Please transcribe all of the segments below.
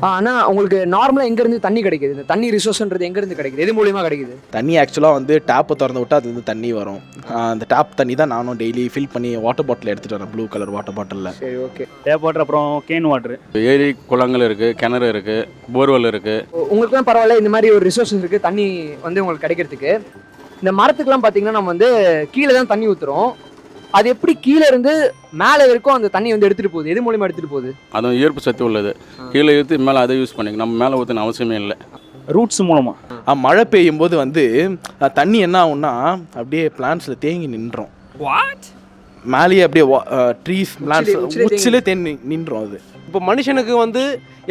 ஆனால் உங்களுக்கு நார்மலாக எங்கேருந்து தண்ணி கிடைக்குது? இந்த தண்ணி ரிசோர்ஸ்ன்றது எங்கேருந்து கிடைக்குது? எது மூலியமாக கிடைக்குது? தண்ணி ஆக்சுவலாக வந்து டேப்பை திறந்து விட்டால் அது வந்து தண்ணி வரும். அந்த டேப் தண்ணி தான் நானும் டெய்லி ஃபில் பண்ணி வாட்டர் பாட்டில் எடுத்துகிட்டு வரேன், ப்ளூ கலர் வாட்டர் பாட்டிலில். சரி, ஓகே. டேப் வாட்டர், அப்புறம் கேன் வாட்டர். ஏரி குளங்கள் இருக்குது, கிணறு இருக்குது, போர்வெல் இருக்குது. உங்களுக்குலாம் பரவாயில்ல, இந்த மாதிரி ஒரு ரிசோர்ஸ் இருக்குது தண்ணி வந்து உங்களுக்கு கிடைக்கிறதுக்கு. இந்த மரத்துக்குலாம் பார்த்தீங்கன்னா நம்ம வந்து கீழே தான் தண்ணி ஊற்றுறோம். அது எப்படி கீழே இருந்து மேலே வரைக்கும் அந்த தண்ணி வந்து எடுத்துகிட்டு போகுது? எது மூலியமாக எடுத்துகிட்டு போகுது? அதுவும் ஈர்ப்பு சக்தி உள்ளது. கீழே இழுத்து மேலே அதை யூஸ் பண்ணிக்கணும், நம்ம மேலே ஊற்றின அவசியமே இல்லை. ரூட்ஸ் மூலமாக மழை பெய்யும் போது வந்து தண்ணி என்ன ஆகும்னா அப்படியே பிளான்ட்ஸில் தேங்கி நின்றோம். மேலேயே அப்படியே ட்ரீஸ் பிளான்ட்ஸ் உச்சிலே தேங்கி நின்றோம். அது இப்போ மனுஷனுக்கு வந்து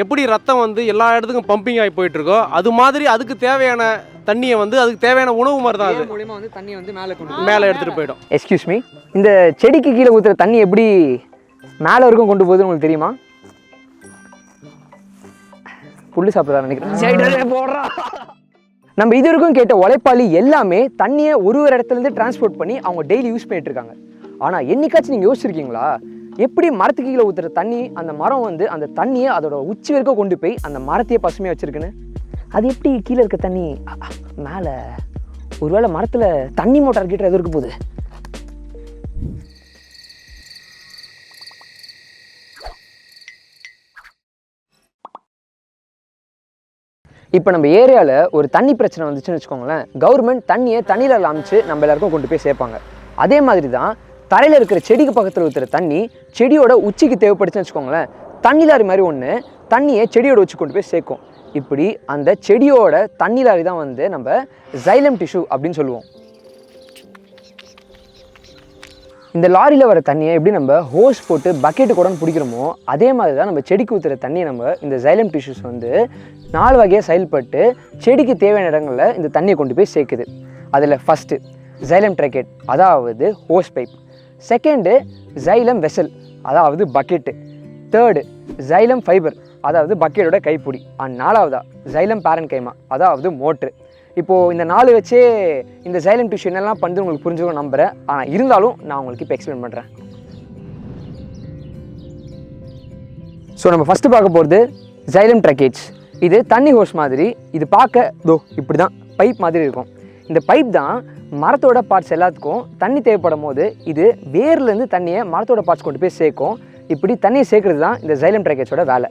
எப்படி ரத்தம் வந்து எல்லா இடத்துக்கும் பம்பிங் ஆகி போயிட்டுருக்கோ அது மாதிரி அதுக்கு தேவையான தண்ணியை வந்து அதுக்கு தேவையான உணவு மாதிரி தான் அது மூலியமாக வந்து தண்ணி வந்து மேலே எடுத்துகிட்டு போயிடும். எக்ஸ்கியூஸ் மீ, இந்த செடிக்கு கீழே ஊற்றுற தண்ணி எப்படி மேலே வரைக்கும் கொண்டு போகுதுன்னு உங்களுக்கு தெரியுமா? புல்லு சாப்பிட்றதா நினைக்கிறேன். நம்ம இது வரைக்கும் கேட்ட உழைப்பாளி எல்லாமே தண்ணியை ஒரு இடத்துலேருந்து டிரான்ஸ்போர்ட் பண்ணி அவங்க டெய்லி யூஸ் பண்ணிட்டு இருக்காங்க. ஆனால் என்னைக்காச்சும் நீங்கள் யோசிச்சிருக்கீங்களா, எப்படி மரத்துக்கு கீழே ஊற்றுற தண்ணி அந்த மரம் வந்து அந்த தண்ணியை அதோட உச்சி வரைக்கும் கொண்டு போய் அந்த மரத்தையே பசுமையாக வச்சுருக்குன்னு? அது எப்படி கீழே இருக்க தண்ணி மேலே? ஒருவேளை மரத்தில் தண்ணி மோட்டார் கிட்ட எது இருக்க போகுது? இப்போ நம்ம ஏரியாவில் ஒரு தண்ணி பிரச்சனை வந்துச்சுன்னு வச்சுக்கோங்களேன், கவர்மெண்ட் தண்ணியை தண்ணியில் அமைச்சு நம்ம எல்லாருக்கும் கொண்டு போய் சேர்ப்பாங்க. அதே மாதிரி தான் தரையில் இருக்கிற செடிக்கு பக்கத்தில் ஊற்றுற தண்ணி செடியோட உச்சிக்கு தேவைப்படுச்சுன்னு வச்சுக்கோங்களேன், தண்ணி லாரி மாதிரி ஒன்று தண்ணியை செடியோட உச்சி கொண்டு போய் சேர்க்கும். இப்படி அந்த செடியோட தண்ணி லாரி தான் வந்து நம்ம ஜைலம் டிஷ்யூ அப்படின்னு சொல்லுவோம். இந்த லாரியில் வர தண்ணியை எப்படி நம்ம ஹோஸ் போட்டு பக்கெட்டு கூட பிடிக்கிறோமோ அதே மாதிரி தான் நம்ம செடிக்கு ஊற்றுற தண்ணியை நம்ம இந்த ஜைலம் டிஷ்யூஸ் வந்து 4 வகையாக செயல்பட்டு செடிக்கு தேவையான இடங்களில் இந்த தண்ணியை கொண்டு போய் சேர்க்குது. அதில் ஃபஸ்ட்டு ஜைலம் ட்ரைகேட், அதாவது hose pipe. Second xylem vessel, அதாவது பக்கெட்டு. தேர்டு ஜைலம் ஃபைபர், அதாவது பக்கெட்டோட கைப்பிடி. அண்ட் 4வதா ஜைலம் பேரன்கைமா, அதாவது மோட்ரு. இப்போது இந்த 4 வச்சே இந்த ஜைலம் டிஷ்யூ என்னெல்லாம் பண்ணுறது உங்களுக்கு புரிஞ்சுக்கணும் நம்புகிறேன். ஆனால் இருந்தாலும் நான் உங்களுக்கு இப்போ எக்ஸ்பிளைன் பண்ணுறேன். ஸோ நம்ம ஃபஸ்ட்டு பார்க்க போகிறது ஜைலம் ட்ரக்கேஜ். இது தண்ணி ஹோஸ் மாதிரி. இது பார்க்க இப்படி தான் பைப் மாதிரி இருக்கும். இந்த பைப் தான் மரத்தோட பார்ட்ஸ் எல்லாத்துக்கும் தண்ணி தேவைப்படும் போது இது வேர்லேருந்து தண்ணியை மரத்தோட பார்ட்ஸ் கொண்டு போய் சேர்க்கும். இப்படி தண்ணியை சேர்க்கறது தான் இந்த ஜைலம் ட்ரக்கேஜோட வேலை.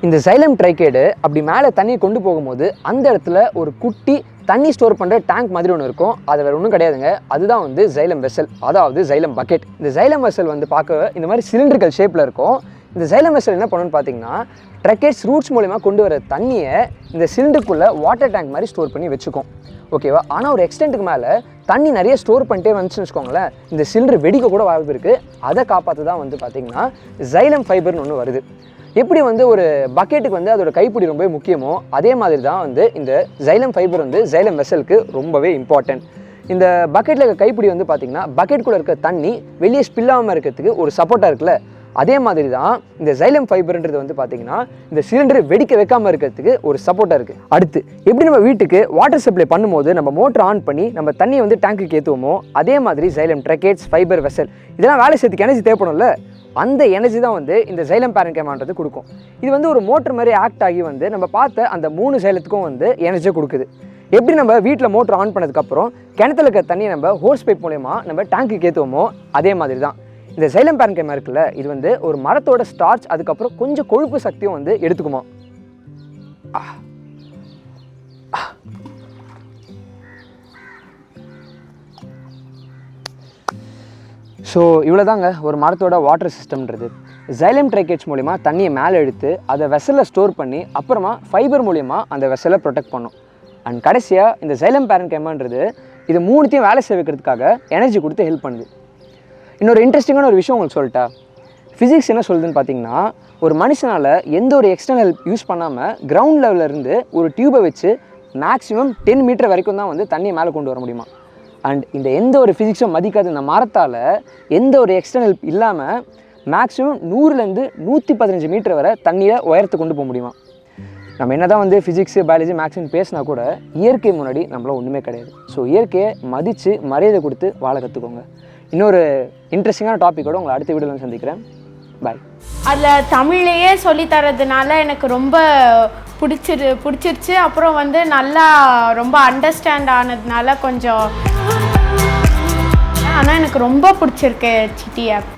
இந்த ஜைலம் ட்ரைகேடு அப்படி மேலே தண்ணியை கொண்டு போகும்போது அந்த இடத்துல ஒரு குட்டி தண்ணி ஸ்டோர் பண்ணுற டேங்க் மாதிரி ஒன்று இருக்கும். அது வேறு ஒன்றும் கிடையாதுங்க, அதுதான் வந்து ஜைலம் வெசல், அதாவது ஜைலம் பக்கெட். இந்த ஜைலம் வெசல் வந்து பார்க்க இந்த மாதிரி சிலிண்ட்ரிக்கல் ஷேப்பில் இருக்கும். இந்த ஜைலம் வெசல் என்ன பண்ணுன்னு பார்த்தீங்கன்னா, ட்ரக்கேட்ஸ் ரூட்ஸ் மூலிமா கொண்டு வர தண்ணியை இந்த சிலிண்டருக்குள்ளே வாட்டர் டேங்க் மாதிரி ஸ்டோர் பண்ணி வச்சுக்கும். ஓகேவா? ஆனால் ஒரு எக்ஸ்டென்ட்டுக்கு மேலே தண்ணி நிறைய ஸ்டோர் பண்ணிட்டே வந்துச்சுன்னு வச்சுக்கோங்களேன், இந்த சிலிண்டர் வெடிக்க கூட வாய்ப்பு இருக்குது. அதை காப்பாற்ற தான் வந்து பார்த்திங்கன்னா ஜைலம் ஃபைபர்னு ஒன்று வருது. எப்படி வந்து ஒரு பக்கெட்டுக்கு வந்து அதோட கைப்பிடி ரொம்ப முக்கியமோ அதே மாதிரி தான் வந்து இந்த ஜைலம் ஃபைபர் வந்து ஜைலம் வெசலுக்கு ரொம்பவே இம்பார்ட்டன்ட். இந்த பக்கெட்டில் இருக்க கைப்பிடி வந்து பார்த்திங்கன்னா பக்கெட்டுக்குள்ளே இருக்க தண்ணி வெளியே ஸ்பில்லாகாமல் இருக்கிறதுக்கு ஒரு சப்போர்ட்டாக இருக்குல்ல, அதே மாதிரி தான் இந்த ஜைலம் ஃபைபர்ன்றது வந்து பார்த்திங்கன்னா இந்த சிலிண்டர் வெடிக்க வைக்காமல் இருக்கிறதுக்கு ஒரு சப்போர்ட்டாக இருக்குது. அடுத்து எப்படி நம்ம வீட்டுக்கு வாட்டர் சப்ளை பண்ணும்போது நம்ம மோட்டர் ஆன் பண்ணி நம்ம தண்ணியை வந்து டேங்க்குக்கு ஏற்றுவோமோ அதே மாதிரி ஜைலம் ட்ரக்கேட்ஸ், ஃபைபர், வெசல் இதெல்லாம் வேலை செய்யறதுக்கு எனர்ஜி தேவைப்படும்ல, அந்த எனர்ஜி தான் வந்து இந்த ஜைலம் பேரன்கைமான்றது கொடுக்கும். இது வந்து ஒரு மோட்டர் மாதிரி ஆக்ட் ஆகி வந்து நம்ம பார்த்த அந்த 3 ஜைலத்துக்கும் வந்து எனர்ஜியை கொடுக்குது. எப்படி நம்ம வீட்டில் மோட்டர் ஆன் பண்ணதுக்கப்புறம் கிணத்துல இருக்க தண்ணியை நம்ம ஹோஸ் பைப் மூலமா நம்ம டேங்க்குக்கு ஏற்றுவோமோ அதே மாதிரி தான் இந்த ஜைலம் பேரன்கைமா இருக்குல்ல, இது வந்து ஒரு மரத்தோட ஸ்டார்ச் அதுக்கப்புறம் கொஞ்சம் கொழுப்பு சக்தியும் வந்து எடுத்துக்குமா. ஸோ இவ்வளோ தாங்க ஒரு மரத்தோட வாட்டர் சிஸ்டம்ன்றது. ஜைலம் ட்ரைகேட்ஸ் மூலிமா தண்ணியை மேலே எடுத்து அதை வெசலில் ஸ்டோர் பண்ணி அப்புறமா ஃபைபர் மூலிமா அந்த வெசலை ப்ரொடெக்ட் பண்ணும். அண்ட் கடைசியாக இந்த ஜைலம் பேரன்கைமான்றது இது 3த்தையும் வேலை செய்ய வைக்கிறதுக்காக எனர்ஜி கொடுத்து ஹெல்ப் பண்ணுது. இன்னொரு இன்ட்ரெஸ்டிங்கான ஒரு விஷயம் உங்களுக்கு சொல்லிட்டா, ஃபிசிக்ஸ் என்ன சொல்லுதுன்னு பார்த்தீங்கன்னா, ஒரு மனுஷனால் எந்த ஒரு எக்ஸ்டர்னல் ஹெல்ப் யூஸ் பண்ணாமல் கிரவுண்ட் லெவலிருந்து ஒரு டியூபை வச்சு மேக்ஸிமம் 10 மீட்டர் வரைக்கும் தான் வந்து தண்ணியை மேலே கொண்டு வர முடியுமா. அண்ட் இந்த எந்த ஒரு ஃபிசிக்ஸும் மதிக்காத இந்த மரத்தால் எந்த ஒரு எக்ஸ்டர்னல் ஹெல்ப் இல்லாமல் மேக்ஸிமம் 100லேருந்து 115 மீட்டர் வரை தண்ணியை உயரத்தை கொண்டு போக முடியுமா. நம்ம என்ன தான் வந்து ஃபிசிக்ஸு, பயாலஜி, மேக்ஸ்ன்னு பேசினா கூட இயற்கை முன்னாடி நம்மளால் ஒன்றுமே கிடையாது. ஸோ இயற்கையை மதித்து மரியாதை கொடுத்து வாழ கற்றுக்கோங்க. இன்னொரு இன்ட்ரெஸ்டிங்கான டாப்பிக்கோடு உங்களை அடுத்த வீடியோவில் சந்திக்கிறேன். பாய். அதில் தமிழையே சொல்லித்தரதுனால எனக்கு ரொம்ப பிடிச்சிருச்சு. அப்புறம் வந்து நல்லா ரொம்ப அண்டர்ஸ்டாண்ட் ஆனதுனால கொஞ்சம், ஆனால் எனக்கு ரொம்ப பிடிச்சிருக்கு சிட்டி ஆப்.